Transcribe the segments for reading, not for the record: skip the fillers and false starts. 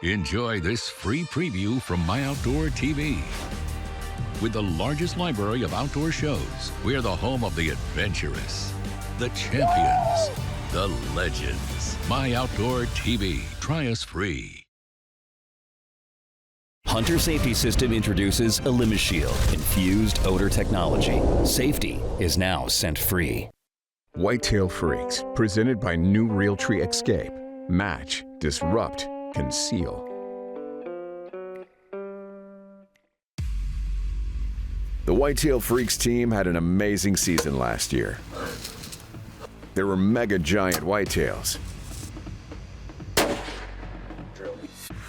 Enjoy this free preview from MyOutdoorTV. With the largest library of outdoor shows, we're the home of the adventurous, the champions, the legends. MyOutdoorTV. Try us free. Hunter Safety System introduces ElimiShield infused odor technology. Safety is now scent free. Whitetail Freaks, presented by new Realtree Escape. Match, disrupt, conceal. The Whitetail Freaks team had an amazing season last year. There were mega giant whitetails.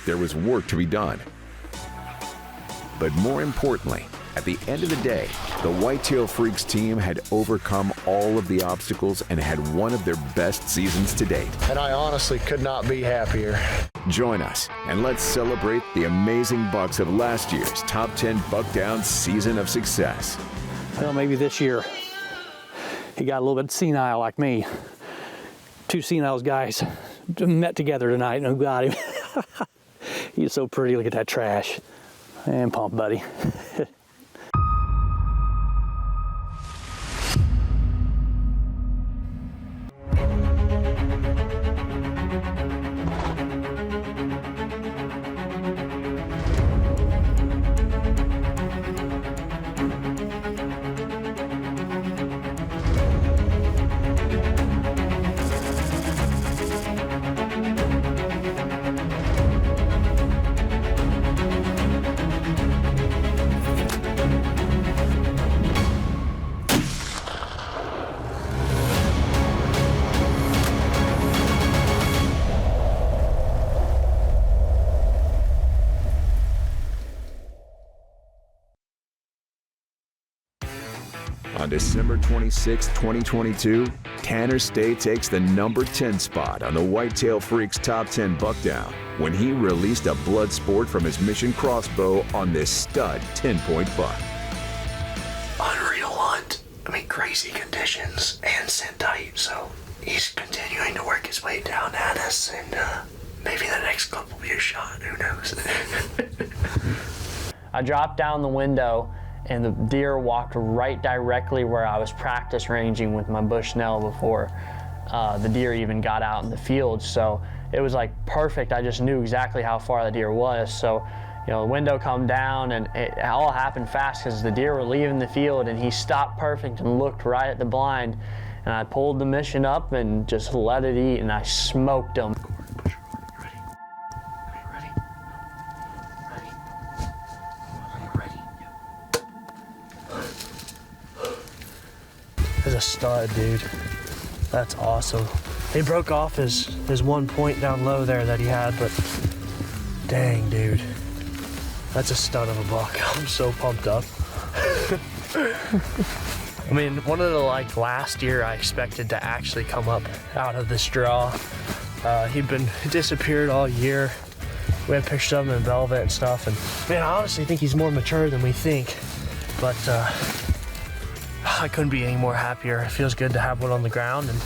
There was work to be done. But more importantly, at the end of the day, the Whitetail Freaks team had overcome all of the obstacles and had one of their best seasons to date. And I honestly could not be happier. Join us and let's celebrate the amazing bucks of last year's Top 10 Buckdown season of success. Well, maybe this year he got a little bit senile like me. Two senile guys met together tonight and who got him. He's so pretty, look at that trash. And pump, buddy. On December 26, 2022, Tanner Stay takes the number 10 spot on the Whitetail Freaks Top 10 Buckdown when he released a blood sport from his Mission crossbow on this stud 10-point buck. Unreal hunt. I mean, crazy conditions and scent tight, so he's continuing to work his way down at us, and maybe the next clip will be a shot. Who knows? I dropped down the window and the deer walked right directly where I was practice ranging with my Bushnell before the deer even got out in the field. So it was like perfect. I just knew exactly how far the deer was. So, you know, the window come down and it all happened fast because the deer were leaving the field and he stopped perfect and looked right at the blind. And I pulled the Mission up and just let it eat and I smoked him. Is a stud, dude. That's awesome. He broke off his 1 point down low there that he had, but dang, dude. That's a stud of a buck. I'm so pumped up. I mean, one of the, last year I expected to actually come up out of this draw. He'd been disappeared all year. We had pictures of him in velvet and stuff, and man, I honestly think he's more mature than we think, but I couldn't be any more happier. It feels good to have one on the ground, and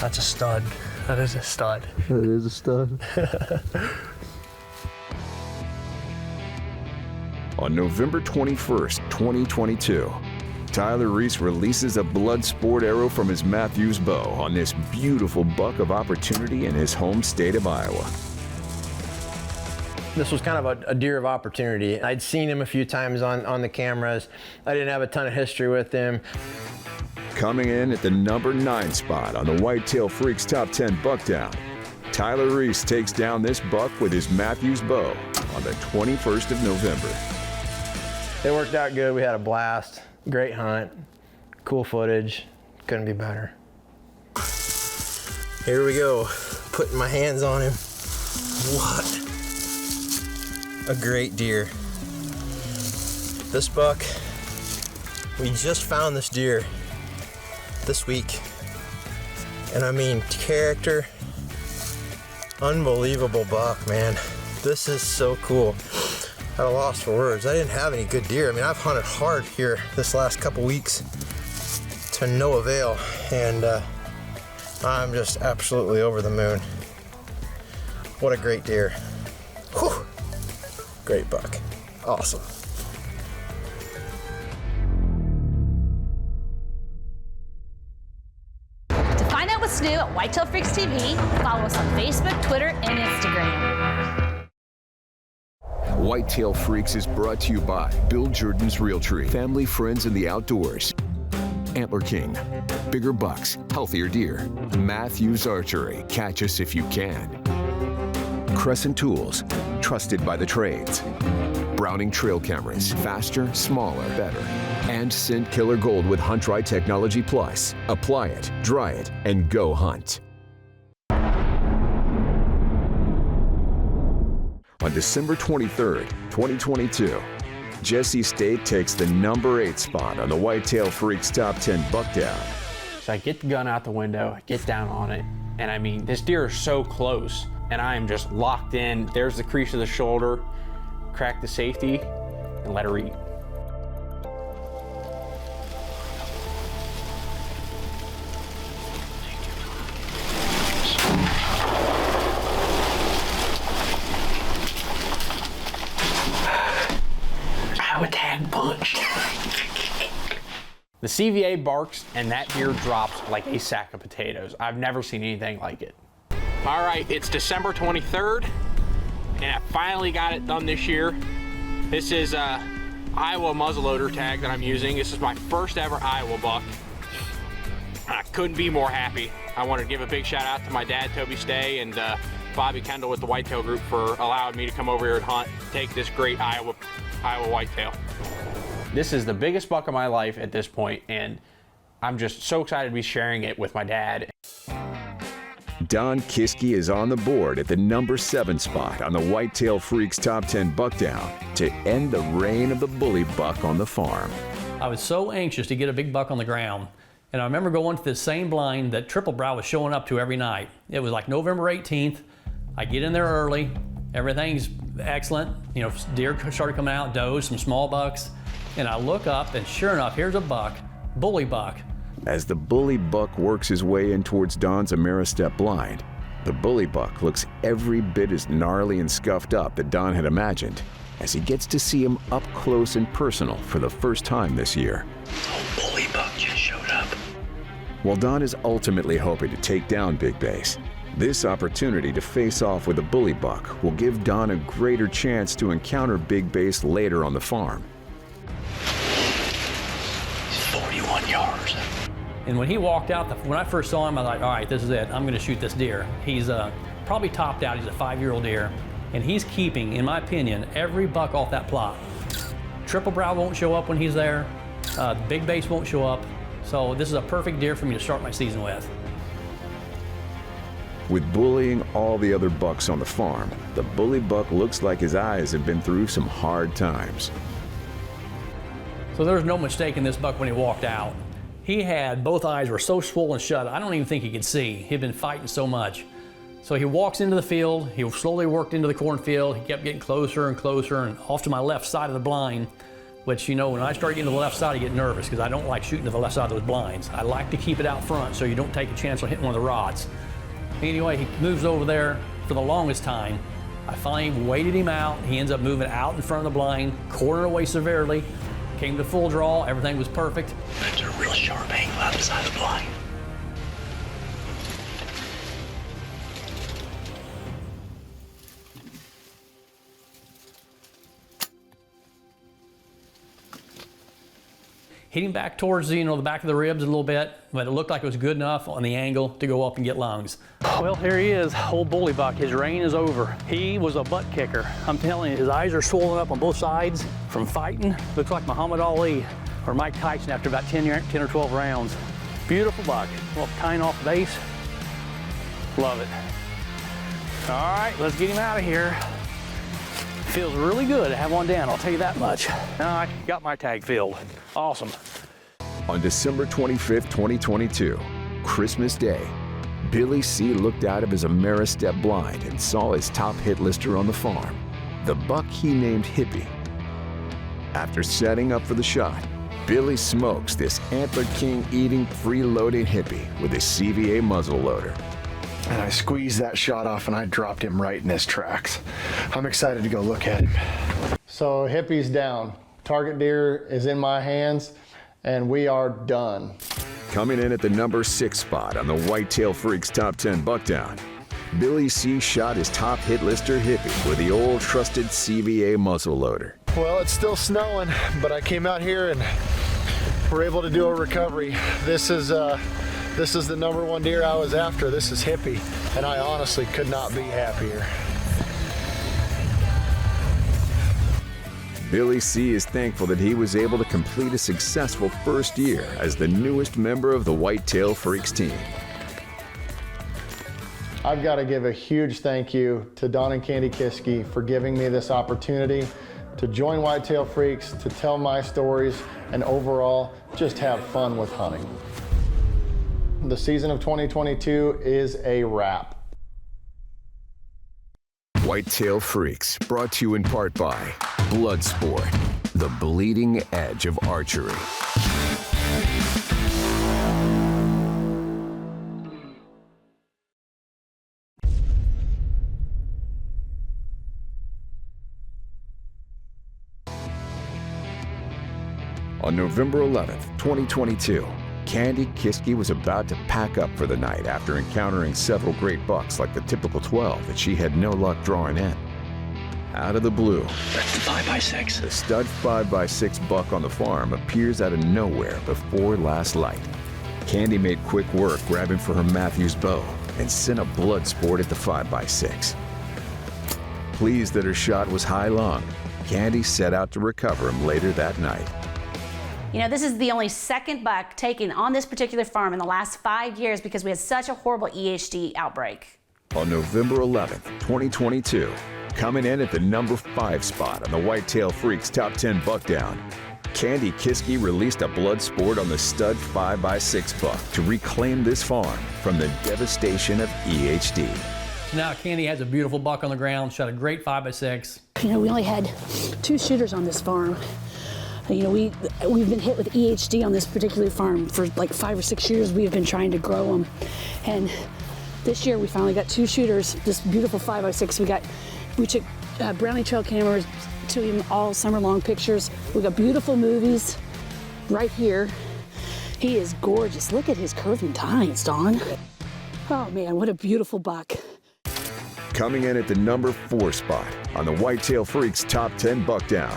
that's a stud. That is a stud. That is a stud. On November 21st, 2022, Tyler Reese releases a blood sport arrow from his Matthews bow on this beautiful buck of opportunity in his home state of Iowa. This was kind of a deer of opportunity. I'd seen him a few times on the cameras. I didn't have a ton of history with him. Coming in at the number 9 spot on the Whitetail Freaks Top 10 Buckdown, Tyler Reese takes down this buck with his Matthews bow on the 21st of November. It worked out good. We had a blast. Great hunt. Cool footage. Couldn't be better. Here we go. Putting my hands on him. What a great deer. This buck, we just found this deer this week. And I mean, character, unbelievable buck, man. This is so cool. At a loss for words. I didn't have any good deer. I mean, I've hunted hard here this last couple weeks to no avail, and I'm just absolutely over the moon. What a great deer. Whew. Great buck. Awesome. To find out what's new at Whitetail Freaks TV, follow us on Facebook, Twitter, and Instagram. Whitetail Freaks is brought to you by Bill Jordan's Realtree, family, friends, in the outdoors. Antler King, bigger bucks, healthier deer. Matthews Archery, catch us if you can. Crescent Tools, trusted by the trades. Browning Trail Cameras, faster, smaller, better. And Scent Killer Gold with Hunt Dry Technology Plus. Apply it, dry it, and go hunt. On December 23rd, 2022, Jesse State takes the number 8 spot on the Whitetail Freaks Top 10 Buckdown. So I get the gun out the window, get down on it, and I mean, this deer is so close, and I am just locked in. There's the crease of the shoulder, crack the safety, and let her eat. I would tag punched. The CVA barks and that deer drops like a sack of potatoes. I've never seen anything like it. All right, it's December 23rd, and I finally got it done this year. This is Iowa muzzleloader tag that I'm using. This is my first ever Iowa buck. I couldn't be more happy. I want to give a big shout out to my dad, Toby Stay, and Bobby Kendall with the Whitetail Group for allowing me to come over here and hunt, take this great Iowa whitetail. This is the biggest buck of my life at this point, and I'm just so excited to be sharing it with my dad. Don Kiske is on the board at the number 7 spot on the Whitetail Freaks Top 10 Buckdown to end the reign of the bully buck on the farm. I was so anxious to get a big buck on the ground. And I remember going to this same blind that Triple Brow was showing up to every night. It was like November 18th. I get in there early. Everything's excellent. You know, deer started coming out, does, some small bucks. And I look up, and sure enough, here's a buck, bully buck. As the bully buck works his way in towards Don's Ameristep blind, the bully buck looks every bit as gnarly and scuffed up that Don had imagined as he gets to see him up close and personal for the first time this year. Oh, bully buck just showed up. While Don is ultimately hoping to take down Big Base, this opportunity to face off with a bully buck will give Don a greater chance to encounter Big Base later on the farm. He's 41 yards. And when he walked out, when I first saw him, I was like, all right, this is it. I'm gonna shoot this deer. He's probably topped out. He's a 5-year-old deer. And he's keeping, in my opinion, every buck off that plot. Triple Brow won't show up when he's there. Big Base won't show up. So this is a perfect deer for me to start my season with. With bullying all the other bucks on the farm, the bully buck looks like his eyes have been through some hard times. So there was no mistaking this buck when he walked out. He had, both eyes were so swollen shut, I don't even think he could see. He'd been fighting so much. So he walks into the field, he slowly worked into the cornfield, he kept getting closer and closer and off to my left side of the blind, which, you know, when I start getting to the left side, I get nervous because I don't like shooting to the left side of those blinds. I like to keep it out front so you don't take a chance on hitting one of the rods. Anyway, he moves over there for the longest time. I finally waited him out. He ends up moving out in front of the blind, cornered away severely, came to full draw, everything was perfect. There's a real sharp angle out the side of the blind. Hit him back towards the back of the ribs a little bit, but it looked like it was good enough on the angle to go up and get lungs. Well, here he is, old bully buck. His reign is over. He was a butt kicker. I'm telling you, his eyes are swollen up on both sides from fighting. Looks like Muhammad Ali or Mike Tyson after about 10 or 12 rounds. Beautiful buck. Well, tying off the base. Love it. All right, let's get him out of here. Feels really good to have one down, I'll tell you that much. Now I got my tag filled. Awesome. On December 25th, 2022, Christmas Day, Billy C. looked out of his Ameristep blind and saw his top hit lister on the farm, the buck he named Hippie. After setting up for the shot, Billy smokes this Antler King eating, freeloading Hippie with his CVA muzzleloader. and I squeezed that shot off and I dropped him right in his tracks. I'm excited to go look at him. So hippie's down. Target deer is in my hands and we are done. Coming in at the number 6 spot on the Whitetail Freaks Top 10 Buckdown, Billy C shot his top hit lister hippie with the old trusted CVA muzzleloader. Well, it's still snowing, but I came out here and we're able to do a recovery. This is the number 1 deer I was after. This is hippie, and I honestly could not be happier. Billy C is thankful that he was able to complete a successful first year as the newest member of the Whitetail Freaks team. I've got to give a huge thank you to Don and Candy Kiske for giving me this opportunity to join Whitetail Freaks, to tell my stories, and overall, just have fun with hunting. The season of 2022 is a wrap. Whitetail Freaks, brought to you in part by Bloodsport, the bleeding edge of archery. On November 11th, 2022, Candy Kiske was about to pack up for the night after encountering several great bucks like the typical 12 that she had no luck drawing in. Out of the blue, That's the 5x6. the stud 5x6 buck on the farm appears out of nowhere before last light. Candy made quick work grabbing for her Matthews bow and sent a blood sport at the 5x6. Pleased that her shot was high lung, Candy set out to recover him later that night. You know, this is the only second buck taken on this particular farm in the last 5 years because we had such a horrible EHD outbreak. On November 11th, 2022, coming in at the number 5 spot on the Whitetail Freaks Top 10 Buckdown, Candy Kiske released a blood sport on the stud 5x6 buck to reclaim this farm from the devastation of EHD. Now Candy has a beautiful buck on the ground, shot a great 5x6. You know, we only had 2 shooters on this farm. You know, we've been hit with EHD on this particular farm for like 5 or 6 years. We've been trying to grow them, and this year we finally got 2 shooters. This beautiful 5x6. We took Brownie trail cameras to him all summer long pictures. We got beautiful movies right here. He is gorgeous. Look at his curving tines, Dawn. Oh man, what a beautiful buck. Coming in at the number 4 spot on the Whitetail Freaks Top 10 Buckdown,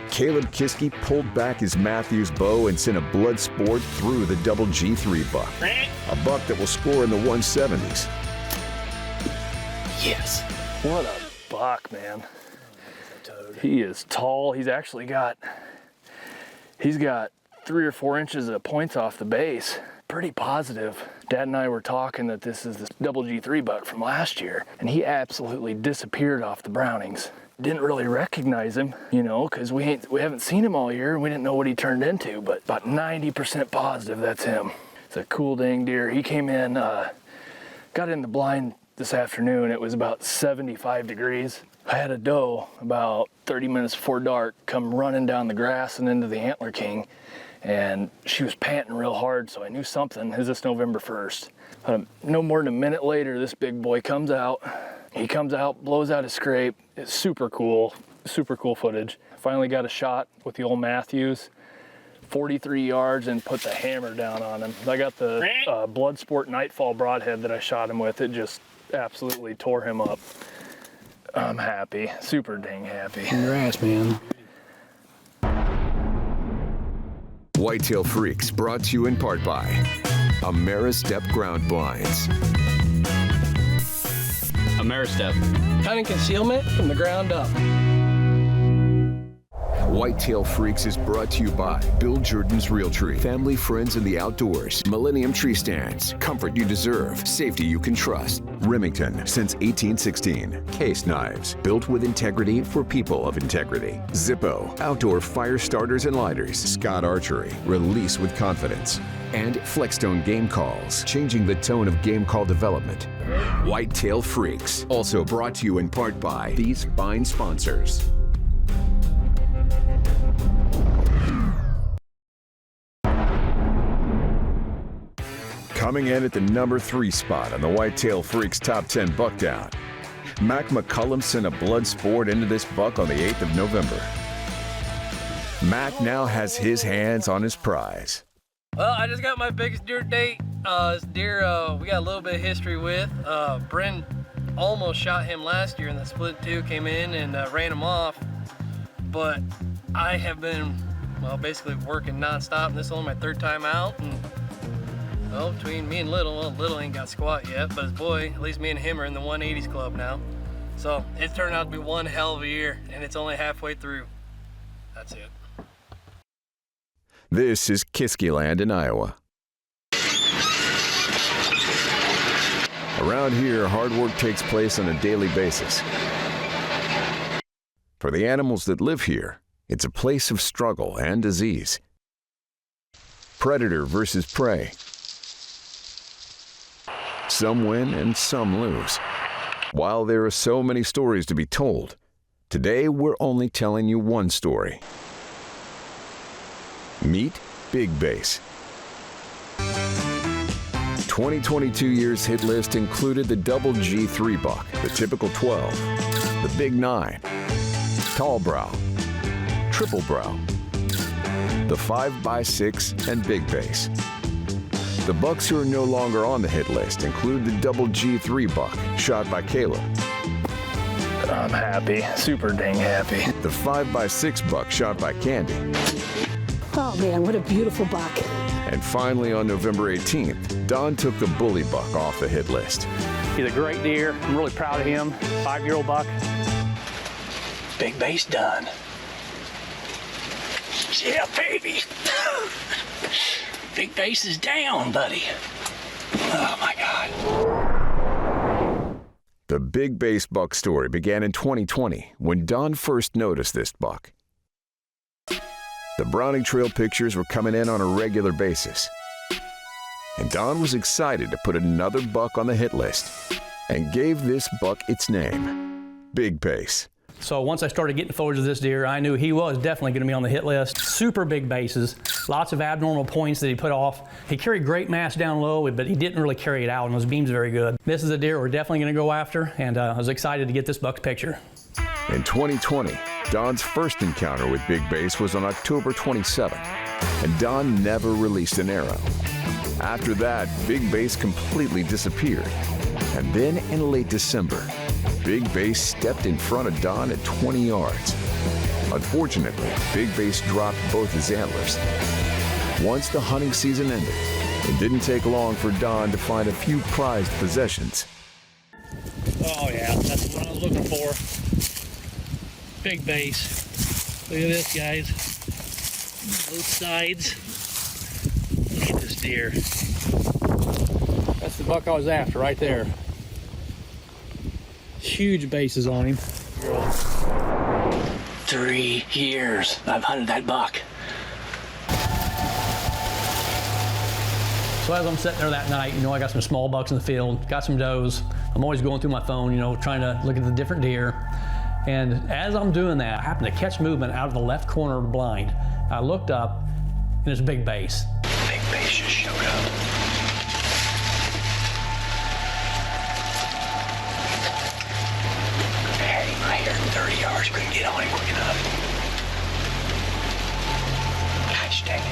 Caleb Kiske pulled back his Matthews bow and sent a blood sport through the double G3 buck. A buck that will score in the 170s. Yes. What a buck, man. He is tall. He's got 3 or 4 inches of points off the base. Pretty positive. Dad and I were talking that this is the double G3 buck from last year, and he absolutely disappeared off the Brownings. Didn't really recognize him, you know, because we haven't seen him all year and we didn't know what he turned into, but about 90% positive that's him. It's a cool dang deer. He came in, got in the blind this afternoon. It was about 75 degrees. I had a doe about 30 minutes before dark come running down the grass and into the Antler King, and she was panting real hard, so I knew something. It was this November 1st. No more than a minute later, this big boy comes out. He comes out, blows out his scrape. It's super cool footage. Finally got a shot with the old Matthews, 43 yards, and put the hammer down on him. I got the Bloodsport Nightfall broadhead that I shot him with. It just absolutely tore him up. I'm happy, super dang happy. Congrats, man. Whitetail Freaks, brought to you in part by Ameristep Ground Blinds. Ameristep. Hunting concealment from the ground up. Whitetail Freaks is brought to you by Bill Jordan's Realtree, family, friends, and the outdoors. Millennium Tree Stands, comfort you deserve, safety you can trust. Remington, since 1816. Case Knives, built with integrity for people of integrity. Zippo, outdoor fire starters and lighters. Scott Archery, release with confidence. And Flexstone Game Calls, changing the tone of game call development. Whitetail Freaks, also brought to you in part by these fine sponsors. Coming in at the number 3 spot on the Whitetail Freaks Top 10 Buckdown, Mac McCullum sent a blood sport into this buck on the 8th of November. Mac now has his hands on his prize. Well, I just got my biggest deer to date. This deer we got a little bit of history with. Bryn almost shot him last year in the split 2, came in and ran him off. But I have been, well, basically working nonstop. And this is only my 3rd time out. And well, between me and Little, well, Little ain't got squat yet, but his boy, at least me and him are in the 180s club now. So it's turned out to be one hell of a year, and it's only halfway through. That's it. This is Kiskiland in Iowa. Around here, hard work takes place on a daily basis. For the animals that live here, it's a place of struggle and disease. Predator versus prey. Some win and some lose. While there are so many stories to be told, today we're only telling you one story. Meet Big Base. 2022 year's hit list included the double G3 buck, the typical 12, the big 9, tall brow, triple brow, the 5x6, and Big Base. The bucks who are no longer on the hit list include the double G3 buck, shot by Caleb. I'm happy, super dang happy. The 5x6 buck, shot by Candy. Oh man, what a beautiful buck. And finally, on November 18th, Don took the bully buck off the hit list. He's a great deer. I'm really proud of him. 5-year-old buck. Big Base done. Yeah, baby. Big Base is down, buddy. Oh my God. The Big Base buck story began in 2020 when Don first noticed this buck. The Browning Trail pictures were coming in on a regular basis. And Don was excited to put another buck on the hit list and gave this buck its name, Big Base. So once I started getting footage of this deer, I knew he was definitely going to be on the hit list. Super big bases, lots of abnormal points that he put off. He carried great mass down low, but he didn't really carry it out, and his beam's very good. This is a deer we're definitely going to go after, and I was excited to get this buck's picture. In 2020, Don's first encounter with Big Base was on October 27th, and Don never released an arrow. After that, Big Base completely disappeared. And then in late December, Big Base stepped in front of Don at 20 yards. Unfortunately, Big Base dropped both his antlers. Once the hunting season ended, it didn't take long for Don to find a few prized possessions. Oh yeah, that's what I was looking for. Big Base. Look at this, guys. Both sides. Look at this deer. That's the buck I was after right there. Huge bases on him. 3 years I've hunted that buck. So as I'm sitting there that night, I got some small bucks in the field, got some does. I'm always going through my phone, trying to look at the different deer. And as I'm doing that, I happened to catch movement out of the left corner of the blind. I looked up, and there's Big Base. Big Base just showed up. Had him right here at 30 yards, couldn't get on him quick enough. Gosh dang it.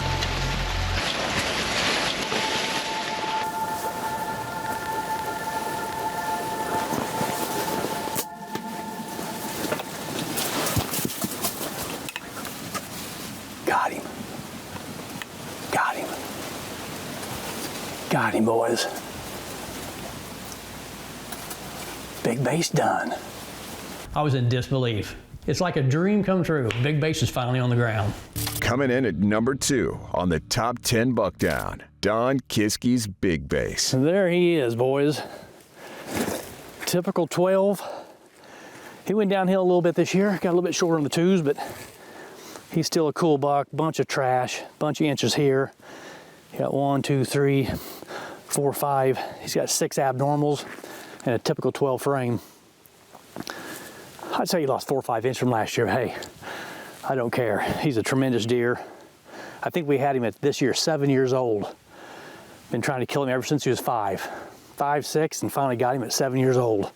Got him. Got him. Got him, boys. Big Base done. I was in disbelief. It's like a dream come true. Big Base is finally on the ground. Coming in at number 2 on the top 10 Buckdown, Don Kiski's Big Base. And there he is, boys. Typical 12. He went downhill a little bit this year. Got a little bit shorter on the 2s, but he's still a cool buck. Bunch of trash, bunch of inches here. He got 1, 2, 3, 4, 5. He's got 6 abnormals and a typical 12 frame. I'd say he lost 4 or 5 inches from last year. Hey, I don't care. He's a tremendous deer. I think we had him at this year 7 years old. Been trying to kill him ever since he was 5, 6, and finally got him at 7 years old.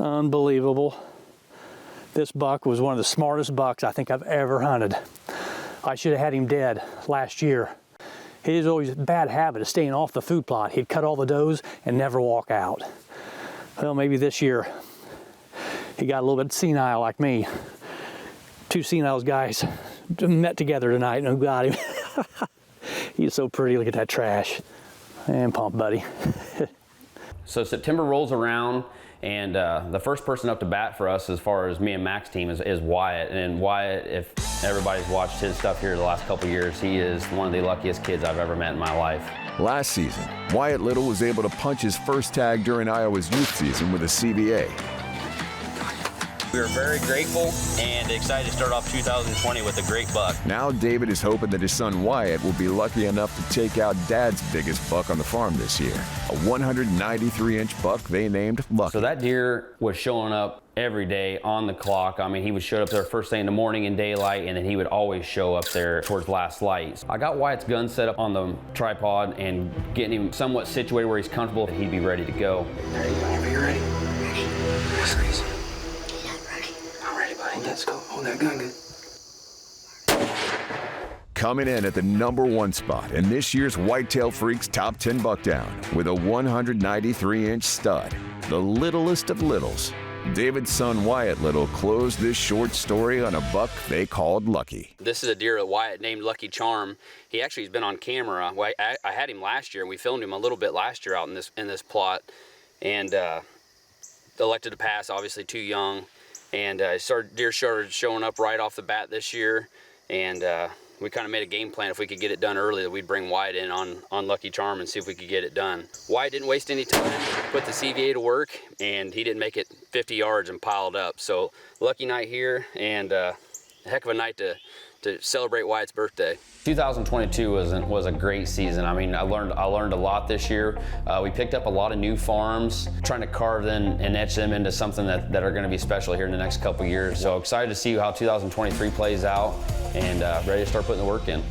Unbelievable. This buck was one of the smartest bucks I think I've ever hunted. I should have had him dead last year. He has always a bad habit of staying off the food plot. He'd cut all the does and never walk out. Well, maybe this year he got a little bit senile like me. 2 senile guys met together tonight and got him. He's so pretty, look at that trash. And pump, buddy. So September rolls around, and the first person up to bat for us as far as me and Mac's team is Wyatt. And Wyatt, if everybody's watched his stuff here the last couple of years, he is one of the luckiest kids I've ever met in my life. Last season, Wyatt Little was able to punch his first tag during Iowa's youth season with a CVA. We are very grateful and excited to start off 2020 with a great buck. Now David is hoping that his son Wyatt will be lucky enough to take out Dad's biggest buck on the farm this year, a 193-inch buck they named Lucky. So that deer was showing up every day on the clock. I mean, he would show up there first thing in the morning in daylight, and then he would always show up there towards last light. I got Wyatt's gun set up on the tripod and getting him somewhat situated where he's comfortable and he'd be ready to go. Whenever you're ready. Freeze. Let's go. Hold that gun good. Coming in at the #1 spot in this year's Whitetail Freaks Top 10 Buckdown with a 193-inch stud, the littlest of littles. David's son Wyatt Little closed this short story on a buck they called Lucky. This is a deer that Wyatt named Lucky Charm. He actually has been on camera. I had him last year, and we filmed him a little bit last year out in this plot, and elected to pass, obviously too young. And deer started showing up right off the bat this year, and we kind of made a game plan if we could get it done early that we'd bring Wyatt in on Lucky Charm and see if we could get it done. Wyatt didn't waste any time, put the CVA to work, and he didn't make it 50 yards and piled up. So lucky night here, and a heck of a night to celebrate Wyatt's birthday. 2022 was a great season. I mean, I learned a lot this year. We picked up a lot of new farms, trying to carve them and etch them into something that are going to be special here in the next couple years. So excited to see how 2023 plays out, and ready to start putting the work in.